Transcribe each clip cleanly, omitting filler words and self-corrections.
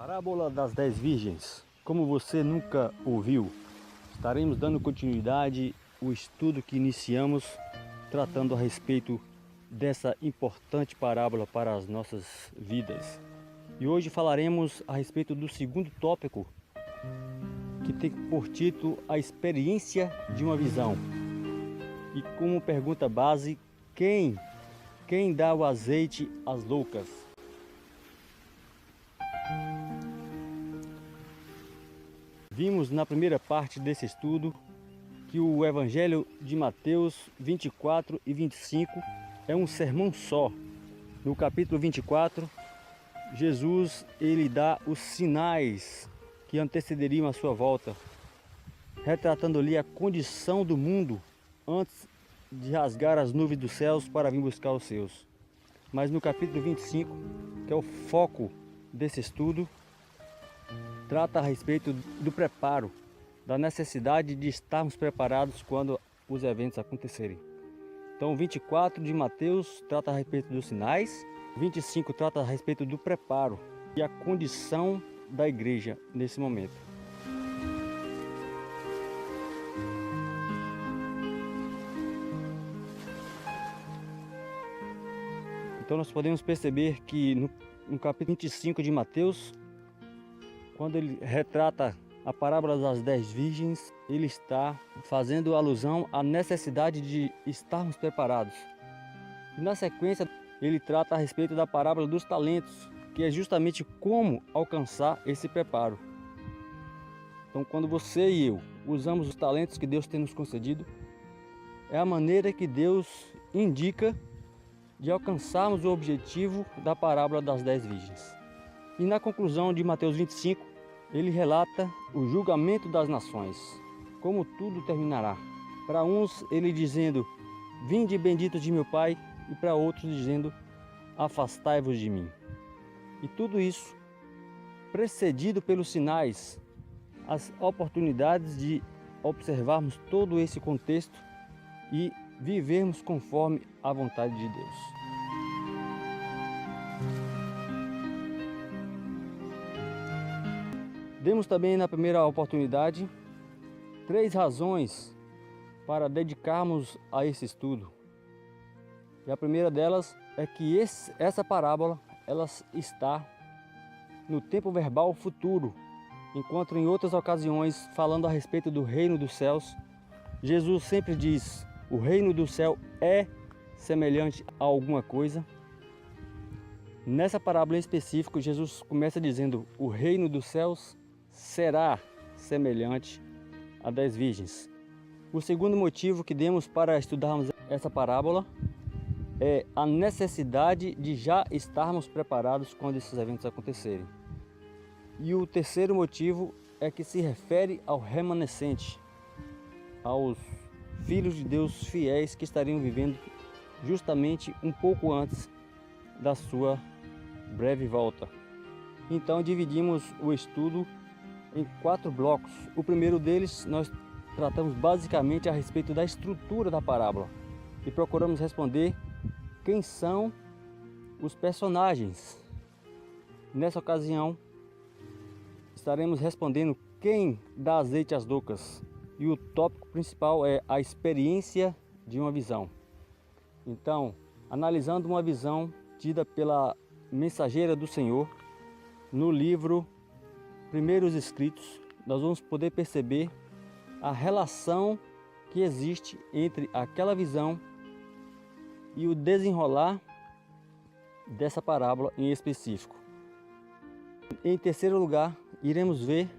Parábola das 10 Virgens. Como você nunca ouviu, estaremos dando continuidade ao estudo que iniciamos, tratando a respeito dessa importante parábola para as nossas vidas. E hoje falaremos a respeito do segundo tópico, que tem por título a experiência de uma visão. E como pergunta base, quem dá o azeite às loucas? Vimos na primeira parte desse estudo que o Evangelho de Mateus 24 e 25 é um sermão só. No capítulo 24, Jesus ele dá os sinais que antecederiam a sua volta, retratando ali a condição do mundo antes de rasgar as nuvens dos céus para vir buscar os seus. Mas no capítulo 25, que é o foco desse estudo, trata a respeito do preparo, da necessidade de estarmos preparados quando os eventos acontecerem. Então, 24 de Mateus trata a respeito dos sinais, 25 trata a respeito do preparo e a condição da igreja nesse momento. Então, nós podemos perceber que no capítulo 25 de Mateus, quando ele retrata a parábola das 10 virgens, ele está fazendo alusão à necessidade de estarmos preparados. E na sequência, ele trata a respeito da parábola dos talentos, que é justamente como alcançar esse preparo. Então, quando você e eu usamos os talentos que Deus tem nos concedido, é a maneira que Deus indica de alcançarmos o objetivo da parábola das 10 virgens. E na conclusão de Mateus 25, ele relata o julgamento das nações, como tudo terminará. Para uns ele dizendo, vinde benditos de meu Pai, e para outros dizendo, afastai-vos de mim. E tudo isso precedido pelos sinais, as oportunidades de observarmos todo esse contexto e vivermos conforme a vontade de Deus. Demos também na primeira oportunidade 3 razões para dedicarmos a esse estudo. E a primeira delas é que essa parábola ela está no tempo verbal futuro, enquanto em outras ocasiões, falando a respeito do reino dos céus, Jesus sempre diz, o reino do céu é semelhante a alguma coisa. Nessa parábola em específico, Jesus começa dizendo, o reino dos céus será semelhante a 10 virgens. O segundo motivo que demos para estudarmos essa parábola é a necessidade de já estarmos preparados quando esses eventos acontecerem. E o terceiro motivo é que se refere ao remanescente, aos filhos de Deus fiéis que estariam vivendo justamente um pouco antes da sua breve volta. Então dividimos o estudo em 4 blocos. O primeiro deles nós tratamos basicamente a respeito da estrutura da parábola e procuramos responder quem são os personagens. Nessa ocasião estaremos respondendo quem dá azeite às loucas e o tópico principal é a experiência de uma visão. Então, analisando uma visão tida pela mensageira do Senhor no livro Primeiros Escritos, nós vamos poder perceber a relação que existe entre aquela visão e o desenrolar dessa parábola em específico. Em terceiro lugar, iremos ver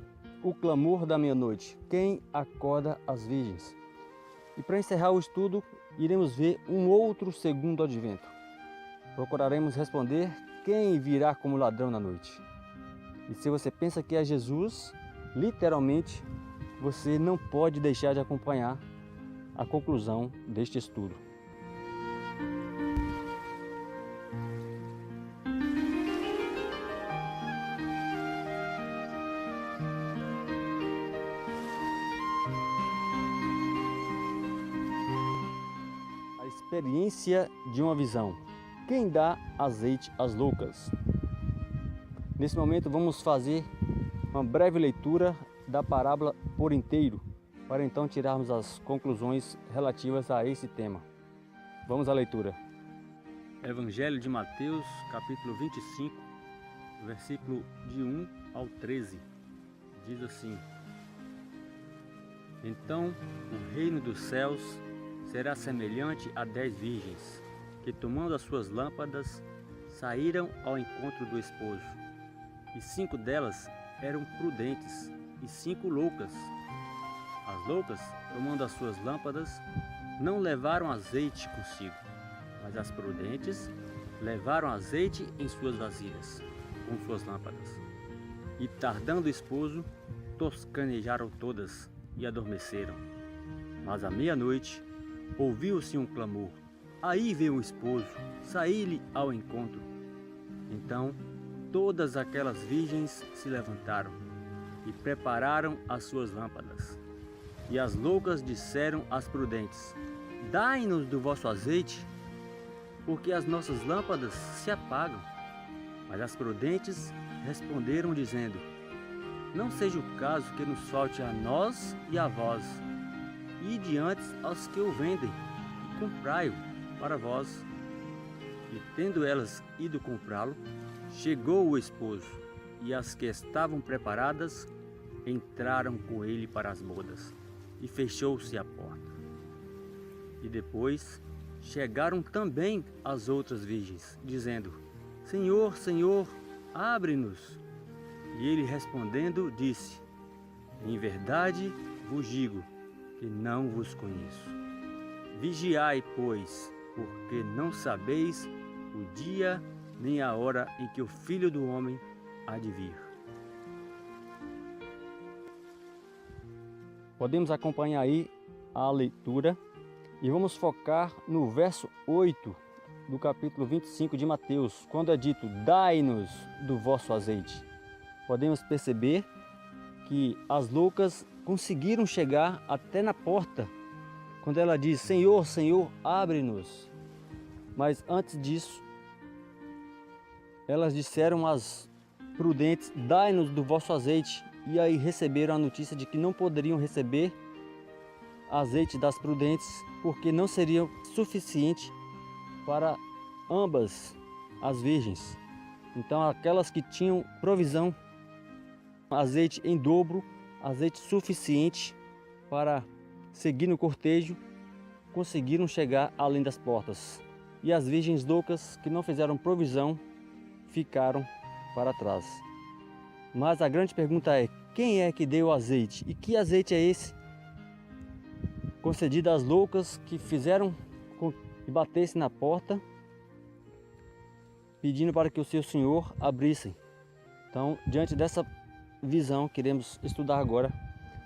o clamor da meia-noite, quem acorda as virgens. E para encerrar o estudo, iremos ver um outro segundo advento. Procuraremos responder quem virá como ladrão na noite. E se você pensa que é Jesus, literalmente, você não pode deixar de acompanhar a conclusão deste estudo. A experiência de uma visão. Quem dá azeite às loucas? Nesse momento vamos fazer uma breve leitura da parábola por inteiro, para então tirarmos as conclusões relativas a esse tema. Vamos à leitura. Evangelho de Mateus, capítulo 25, versículo de 1 ao 13. Diz assim: Então o reino dos céus será semelhante a 10 virgens, que tomando as suas lâmpadas, saíram ao encontro do esposo. E 5 delas eram prudentes, e 5 loucas. As loucas, tomando as suas lâmpadas, não levaram azeite consigo, mas as prudentes levaram azeite em suas vasilhas, com suas lâmpadas. E tardando o esposo, toscanejaram todas e adormeceram. Mas à meia-noite, ouviu-se um clamor: Aí vem o esposo, saí-lhe ao encontro. Então, todas aquelas virgens se levantaram e prepararam as suas lâmpadas. E as loucas disseram às prudentes: Dai-nos do vosso azeite, porque as nossas lâmpadas se apagam. Mas as prudentes responderam dizendo: Não seja o caso que nos falte a nós e a vós. Ide antes aos que o vendem, e comprai-o para vós. E tendo elas ido comprá-lo, chegou o esposo, e as que estavam preparadas entraram com ele para as bodas, e fechou-se a porta. E depois chegaram também as outras virgens, dizendo: Senhor, Senhor, abre-nos. E ele respondendo disse: Em verdade vos digo que não vos conheço. Vigiai, pois, porque não sabeis o dia nem a hora em que o Filho do Homem há de vir. Podemos acompanhar aí a leitura e vamos focar no verso 8 do capítulo 25 de Mateus, quando é dito: Dai-nos do vosso azeite. Podemos perceber que as loucas conseguiram chegar até na porta, quando ela diz: Senhor, Senhor, abre-nos. Mas antes disso, elas disseram às prudentes: Dai-nos do vosso azeite. E aí receberam a notícia de que não poderiam receber azeite das prudentes, porque não seria suficiente para ambas as virgens. Então aquelas que tinham provisão, azeite em dobro, azeite suficiente para seguir no cortejo, conseguiram chegar além das portas. E as virgens loucas que não fizeram provisão ficaram para trás. Mas a grande pergunta é: quem é que deu o azeite? E que azeite é esse concedido às loucas que fizeram com que batessem na porta, pedindo para que o seu senhor abrissem? Então, diante dessa visão, queremos estudar agora.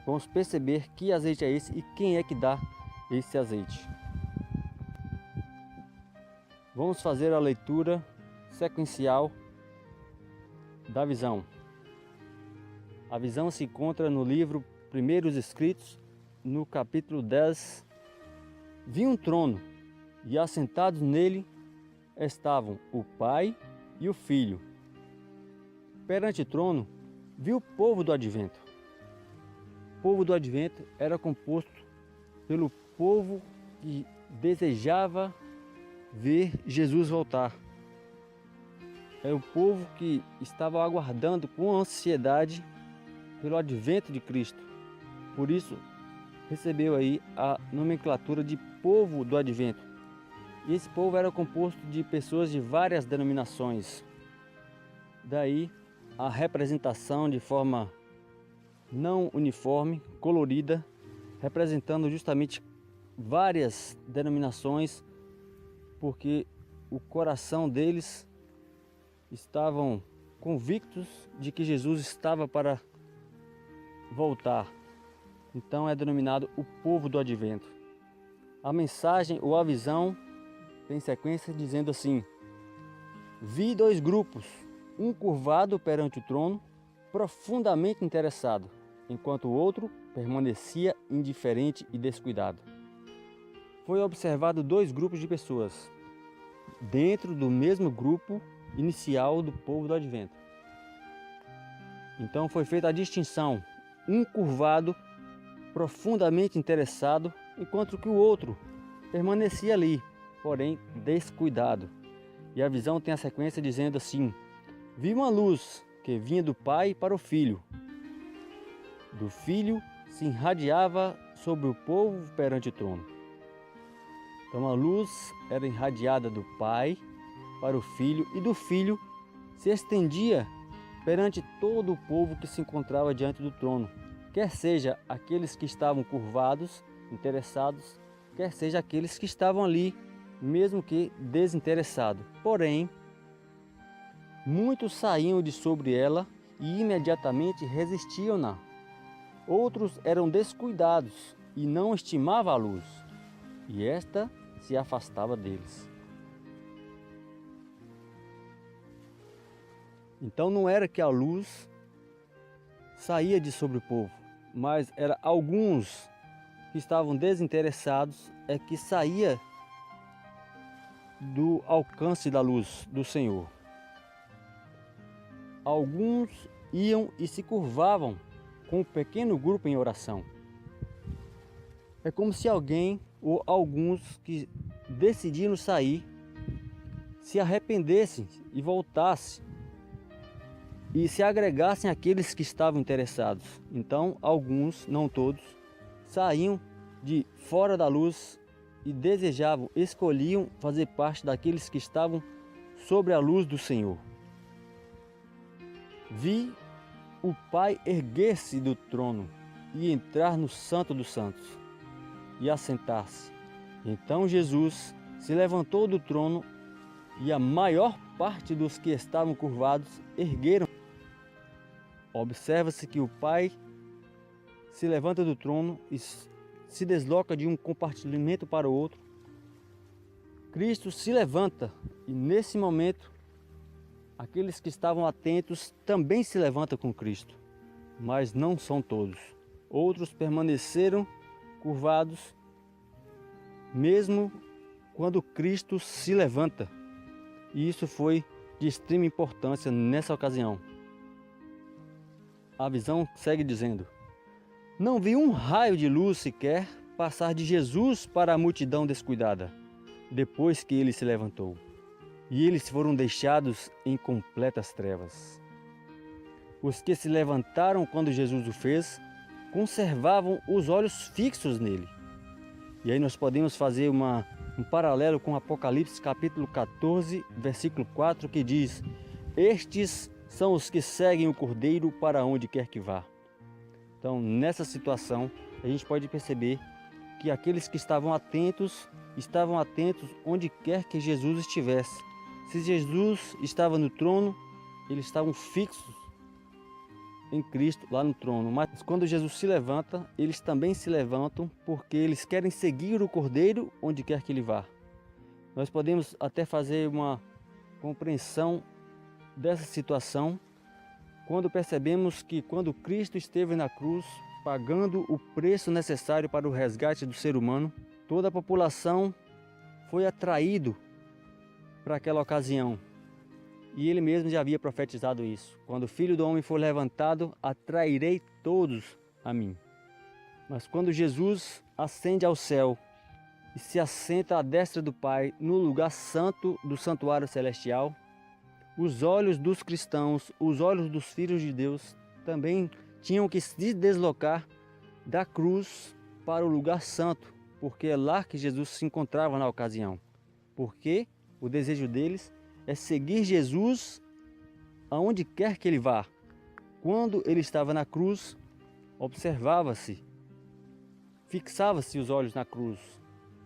Vamos perceber que azeite é esse e quem é que dá esse azeite. Vamos fazer a leitura sequencial da visão. A visão se encontra no livro Primeiros Escritos, no capítulo 10. Vi um trono, e assentados nele estavam o Pai e o Filho. Perante o trono, vi o povo do advento. O povo do advento era composto pelo povo que desejava ver Jesus voltar. É o povo que estava aguardando com ansiedade pelo advento de Cristo. Por isso, recebeu aí a nomenclatura de povo do advento. E esse povo era composto de pessoas de várias denominações. Daí a representação de forma não uniforme, colorida, representando justamente várias denominações, porque o coração deles estavam convictos de que Jesus estava para voltar. Então é denominado o povo do advento. A mensagem ou a visão tem sequência dizendo assim: Vi 2 grupos, um curvado perante o trono, profundamente interessado, enquanto o outro permanecia indiferente e descuidado. Foi observado 2 grupos de pessoas, dentro do mesmo grupo inicial do povo do advento. Então foi feita a distinção, um curvado, profundamente interessado, enquanto que o outro permanecia ali, porém descuidado. E a visão tem a sequência dizendo assim: vi uma luz que vinha do Pai para o Filho. Do Filho se irradiava sobre o povo perante o trono. Então a luz era irradiada do Pai para o Filho, e do Filho se estendia perante todo o povo que se encontrava diante do trono, quer seja aqueles que estavam curvados, interessados, quer seja aqueles que estavam ali, mesmo que desinteressados. Porém, muitos saíam de sobre ela e imediatamente resistiam-na. Outros eram descuidados e não estimavam a luz, e esta se afastava deles. Então não era que a luz saía de sobre o povo, mas era alguns que estavam desinteressados é que saía do alcance da luz do Senhor. Alguns iam e se curvavam com um pequeno grupo em oração. É como se alguém ou alguns que decidiram sair se arrependessem e voltassem e se agregassem àqueles que estavam interessados. Então, alguns, não todos, saíam de fora da luz e desejavam, escolhiam fazer parte daqueles que estavam sobre a luz do Senhor. Vi o Pai erguer-se do trono e entrar no Santo dos Santos e assentar-se. Então Jesus se levantou do trono e a maior parte dos que estavam curvados ergueram. Observa-se que o Pai se levanta do trono e se desloca de um compartimento para o outro. Cristo se levanta e nesse momento aqueles que estavam atentos também se levantam com Cristo, mas não são todos. Outros permaneceram curvados mesmo quando Cristo se levanta. E isso foi de extrema importância nessa ocasião. A visão segue dizendo: não vi um raio de luz sequer passar de Jesus para a multidão descuidada, depois que ele se levantou. E eles foram deixados em completas trevas. Os que se levantaram quando Jesus o fez, conservavam os olhos fixos nele. E aí nós podemos fazer um paralelo com Apocalipse capítulo 14, versículo 4, que diz: estes são os que seguem o Cordeiro para onde quer que vá. Então, nessa situação, a gente pode perceber que aqueles que estavam atentos onde quer que Jesus estivesse. Se Jesus estava no trono, eles estavam fixos em Cristo lá no trono. Mas quando Jesus se levanta, eles também se levantam porque eles querem seguir o Cordeiro onde quer que ele vá. Nós podemos até fazer uma compreensão dessa situação quando percebemos que quando Cristo esteve na cruz, pagando o preço necessário para o resgate do ser humano, toda a população foi atraído para aquela ocasião. E ele mesmo já havia profetizado isso: quando o Filho do Homem for levantado, atrairei todos a mim. Mas quando Jesus ascende ao céu e se assenta à destra do Pai, no lugar santo do santuário celestial, os olhos dos cristãos, os olhos dos filhos de Deus, também tinham que se deslocar da cruz para o lugar santo, porque é lá que Jesus se encontrava na ocasião. Porque o desejo deles é seguir Jesus aonde quer que ele vá. Quando ele estava na cruz, observava-se, fixava-se os olhos na cruz.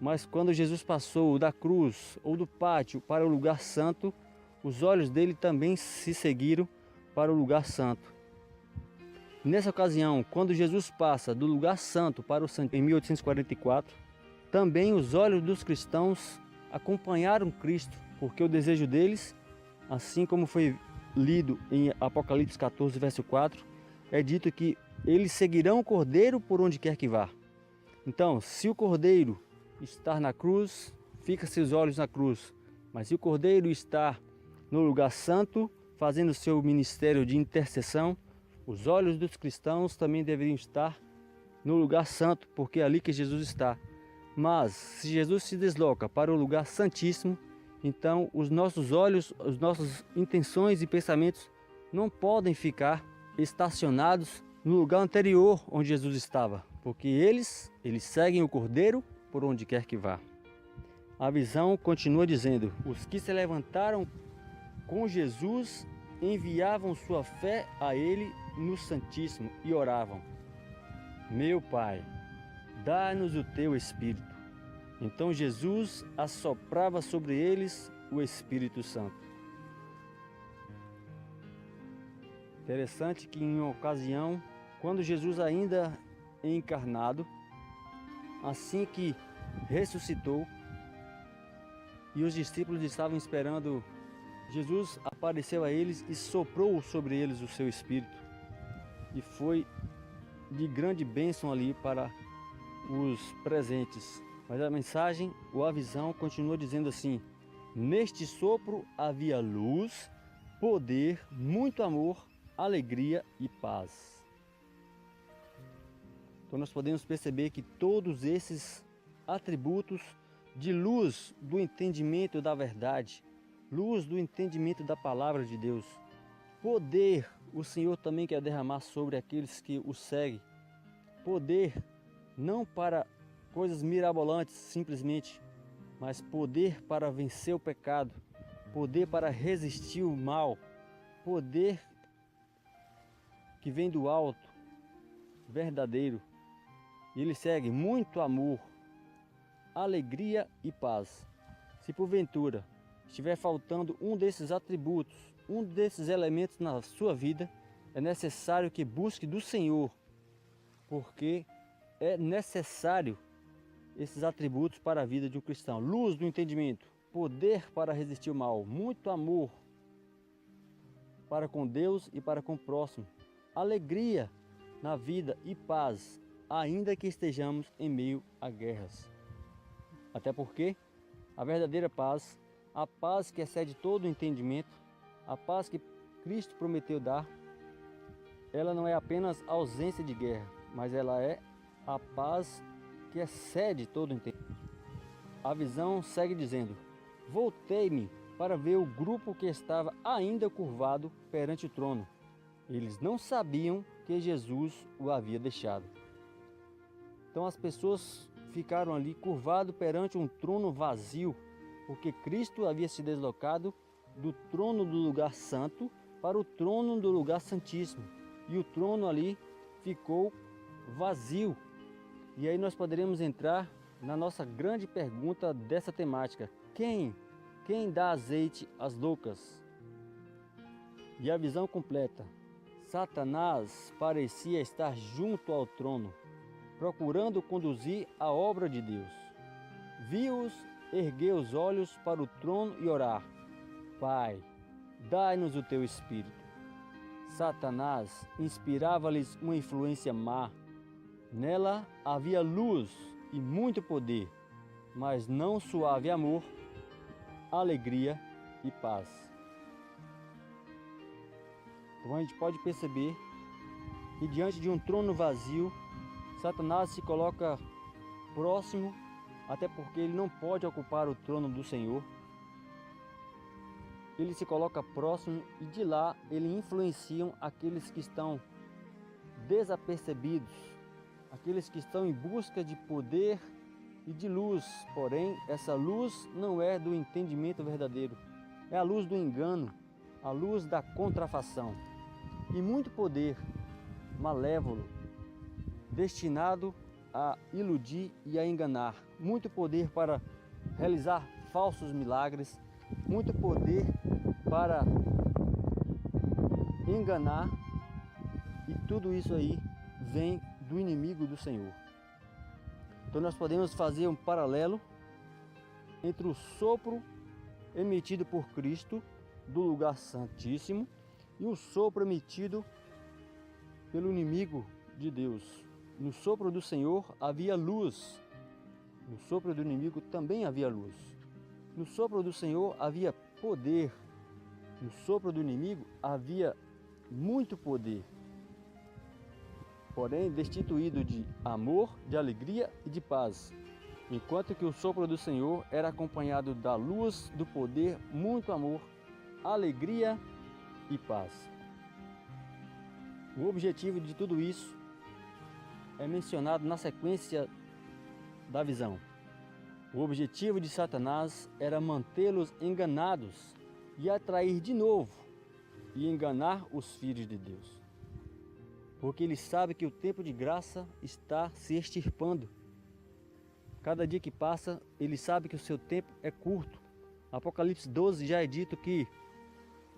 Mas quando Jesus passou da cruz ou do pátio para o lugar santo, os olhos dele também se seguiram para o lugar santo. Nessa ocasião, quando Jesus passa do lugar santo para o santo em 1844, também os olhos dos cristãos acompanharam Cristo, porque o desejo deles, assim como foi lido em Apocalipse 14, verso 4, é dito que eles seguirão o Cordeiro por onde quer que vá. Então, se o Cordeiro estar na cruz, fica seus olhos na cruz. Mas se o Cordeiro está no lugar santo, fazendo seu ministério de intercessão, Os olhos dos cristãos também deveriam estar no lugar santo, porque é ali que Jesus está. Mas se Jesus se desloca para o lugar santíssimo, então os nossos olhos, as nossas intenções e pensamentos não podem ficar estacionados no lugar anterior onde Jesus estava, porque eles seguem o Cordeiro por onde quer que vá. A visão continua dizendo: os que se levantaram com Jesus enviavam sua fé a ele no Santíssimo e oravam: meu Pai, dá-nos o teu Espírito. Então Jesus assoprava sobre eles o Espírito Santo. Interessante que em uma ocasião, quando Jesus ainda encarnado, assim que ressuscitou e os discípulos estavam esperando, Jesus apareceu a eles e soprou sobre eles o seu Espírito. E foi de grande bênção ali para os presentes. Mas a mensagem ou a visão continua dizendo assim: neste sopro havia luz, poder, muito amor, alegria e paz. Então nós podemos perceber que todos esses atributos de luz do entendimento da verdade, luz do entendimento da palavra de Deus, poder, o Senhor também quer derramar sobre aqueles que o seguem. Poder não para coisas mirabolantes simplesmente, mas poder para vencer o pecado, poder para resistir o mal, poder que vem do alto, verdadeiro. E ele segue: muito amor, alegria e paz. Se porventura estiver faltando um desses atributos, um desses elementos na sua vida, é necessário que busque do Senhor, porque é necessário esses atributos para a vida de um cristão: luz do entendimento, poder para resistir o mal, muito amor para com Deus e para com o próximo, alegria na vida e paz, ainda que estejamos em meio a guerras. Até porque a verdadeira paz, a paz que excede todo o entendimento, a paz que Cristo prometeu dar, ela não é apenas ausência de guerra, mas ela é a paz que excede todo o entendimento. A visão segue dizendo: voltei-me para ver o grupo que estava ainda curvado perante o trono. Eles não sabiam que Jesus o havia deixado. Então as pessoas ficaram ali curvado perante um trono vazio, porque Cristo havia se deslocado do trono do lugar santo para o trono do lugar santíssimo. E o trono ali ficou vazio. E aí nós poderemos entrar na nossa grande pergunta dessa temática: quem dá azeite às loucas? E a visão completa: Satanás parecia estar junto ao trono, procurando conduzir a obra de Deus. Viu-os erguer os olhos para o trono e orar: Pai, dai-nos o teu Espírito. Satanás inspirava-lhes uma influência má. Nela havia luz e muito poder, mas não suave amor, alegria e paz. Então a gente pode perceber que diante de um trono vazio, Satanás se coloca próximo, até porque ele não pode ocupar o trono do Senhor. Ele se coloca próximo e de lá ele influenciam aqueles que estão desapercebidos, aqueles que estão em busca de poder e de luz. Porém, essa luz não é do entendimento verdadeiro, é a luz do engano, a luz da contrafação. E muito poder malévolo, destinado a iludir e a enganar. Muito poder para realizar falsos milagres, muito poder para enganar, e tudo isso aí vem do inimigo do Senhor. Então nós podemos fazer um paralelo entre o sopro emitido por Cristo do lugar santíssimo e o sopro emitido pelo inimigo de Deus. No sopro do Senhor havia luz, no sopro do inimigo também havia luz. No sopro do Senhor havia poder, no sopro do inimigo havia muito poder. porém destituído de amor, de alegria e de paz, enquanto que o sopro do Senhor era acompanhado da luz do poder, muito amor, alegria e paz. O objetivo de tudo isso é mencionado na sequência da visão. O objetivo de Satanás era mantê-los enganados e atrair de novo e enganar os filhos de Deus. Porque ele sabe que o tempo de graça está se extirpando. Cada dia que passa, ele sabe que o seu tempo é curto. Apocalipse 12 já é dito que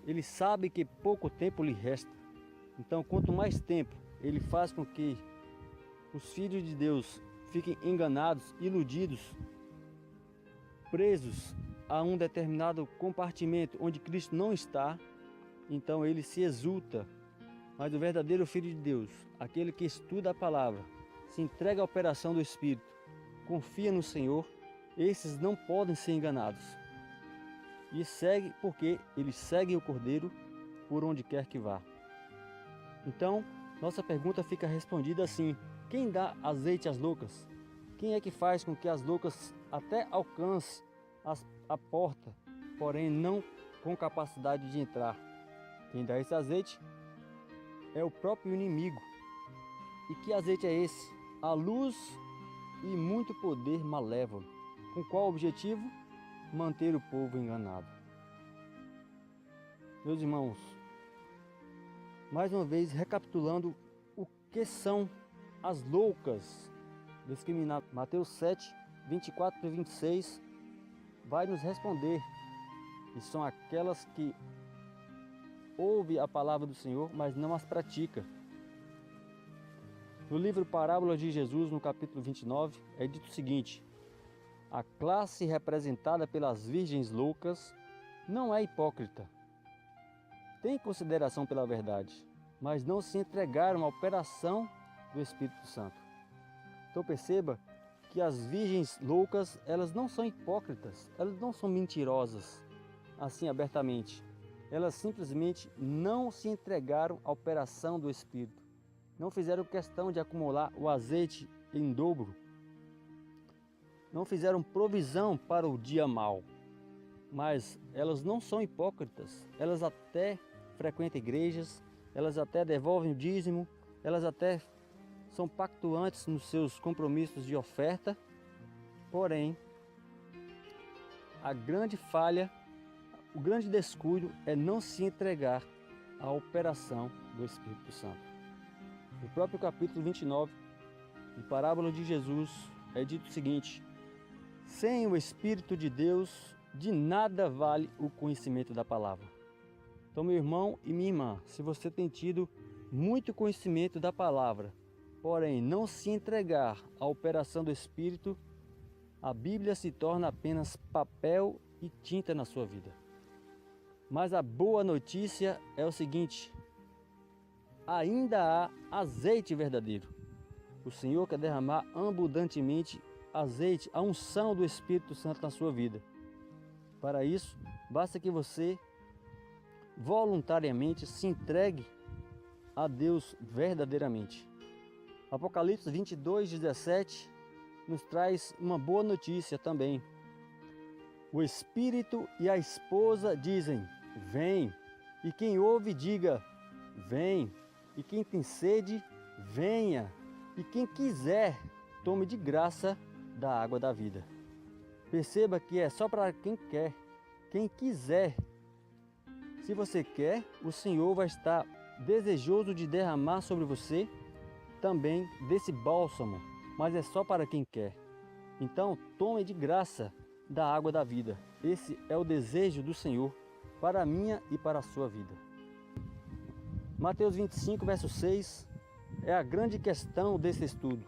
ele sabe que pouco tempo lhe resta. Então, quanto mais tempo ele faz com que os filhos de Deus fiquem enganados, iludidos, presos a um determinado compartimento onde Cristo não está, então ele se exulta. Mas o verdadeiro Filho de Deus, aquele que estuda a palavra, se entrega à operação do Espírito, confia no Senhor, esses não podem ser enganados. E segue porque eles seguem o Cordeiro por onde quer que vá. Então, nossa pergunta fica respondida assim: quem dá azeite às loucas? Quem é que faz com que as loucas até alcancem a porta, porém não com capacidade de entrar? Quem dá esse azeite é o próprio inimigo. E que azeite é esse? A luz e muito poder malévolo. Com qual objetivo? Manter o povo enganado. Meus irmãos, mais uma vez recapitulando o que são as loucas discriminadas. Mateus 7, 24 e 26 vai nos responder. E são aquelas que ouvem a palavra do Senhor, mas não as pratica. No livro Parábolas de Jesus, no capítulo 29, é dito o seguinte: a classe representada pelas virgens loucas não é hipócrita. Tem consideração pela verdade, mas não se entregaram à operação do Espírito Santo. Então perceba que as virgens loucas, elas não são hipócritas, elas não são mentirosas, assim abertamente. Elas simplesmente não se entregaram à operação do Espírito. Não fizeram questão de acumular o azeite em dobro. Não fizeram provisão para o dia mau. Mas elas não são hipócritas. Elas até frequentam igrejas, elas até devolvem o dízimo, elas até são pactuantes nos seus compromissos de oferta. Porém, a grande falha, o grande descuido é não se entregar à operação do Espírito Santo. No próprio capítulo 29, de Parábola de Jesus, é dito o seguinte: sem o Espírito de Deus, de nada vale o conhecimento da palavra. Então, meu irmão e minha irmã, se você tem tido muito conhecimento da palavra, porém não se entregar à operação do Espírito, a Bíblia se torna apenas papel e tinta na sua vida. Mas a boa notícia é o seguinte: ainda há azeite verdadeiro. O Senhor quer derramar abundantemente azeite, a unção do Espírito Santo na sua vida. Para isso, basta que você voluntariamente se entregue a Deus verdadeiramente. Apocalipse 22, 17 nos traz uma boa notícia também. O Espírito e a esposa dizem: vem. E quem ouve, diga: vem. E quem tem sede, venha. E quem quiser, tome de graça da água da vida. Perceba que é só para quem quer, quem quiser. Se você quer, o Senhor vai estar desejoso de derramar sobre você também desse bálsamo, mas é só para quem quer. Então, tome de graça da água da vida. Esse é o desejo do Senhor para a minha e para a sua vida. Mateus 25, verso 6 é a grande questão desse estudo,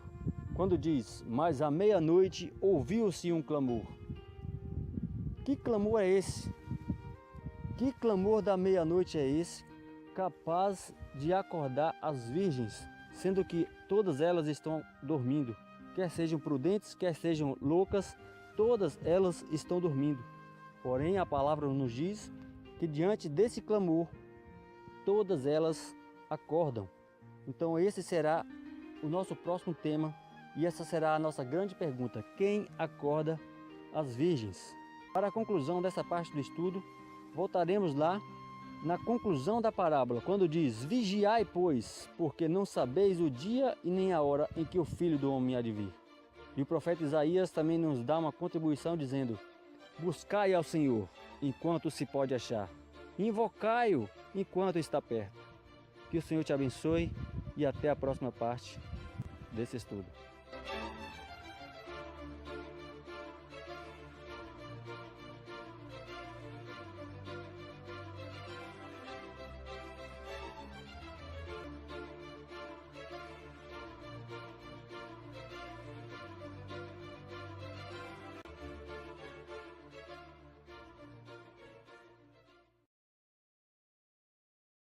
quando diz: mas à meia-noite ouviu-se um clamor. Que clamor é esse? Que clamor da meia-noite é esse, capaz de acordar as virgens, sendo que todas elas estão dormindo? Quer sejam prudentes, quer sejam loucas, todas elas estão dormindo. Porém, a palavra nos diz que diante desse clamor, todas elas acordam. Então esse será o nosso próximo tema e essa será a nossa grande pergunta: quem acorda as virgens? Para a conclusão dessa parte do estudo, voltaremos lá na conclusão da parábola, quando diz: vigiai, pois, porque não sabeis o dia e nem a hora em que o Filho do Homem há de vir. E o profeta Isaías também nos dá uma contribuição dizendo: buscai ao Senhor enquanto se pode achar, invocai-o enquanto está perto. Que o Senhor te abençoe e até a próxima parte desse estudo.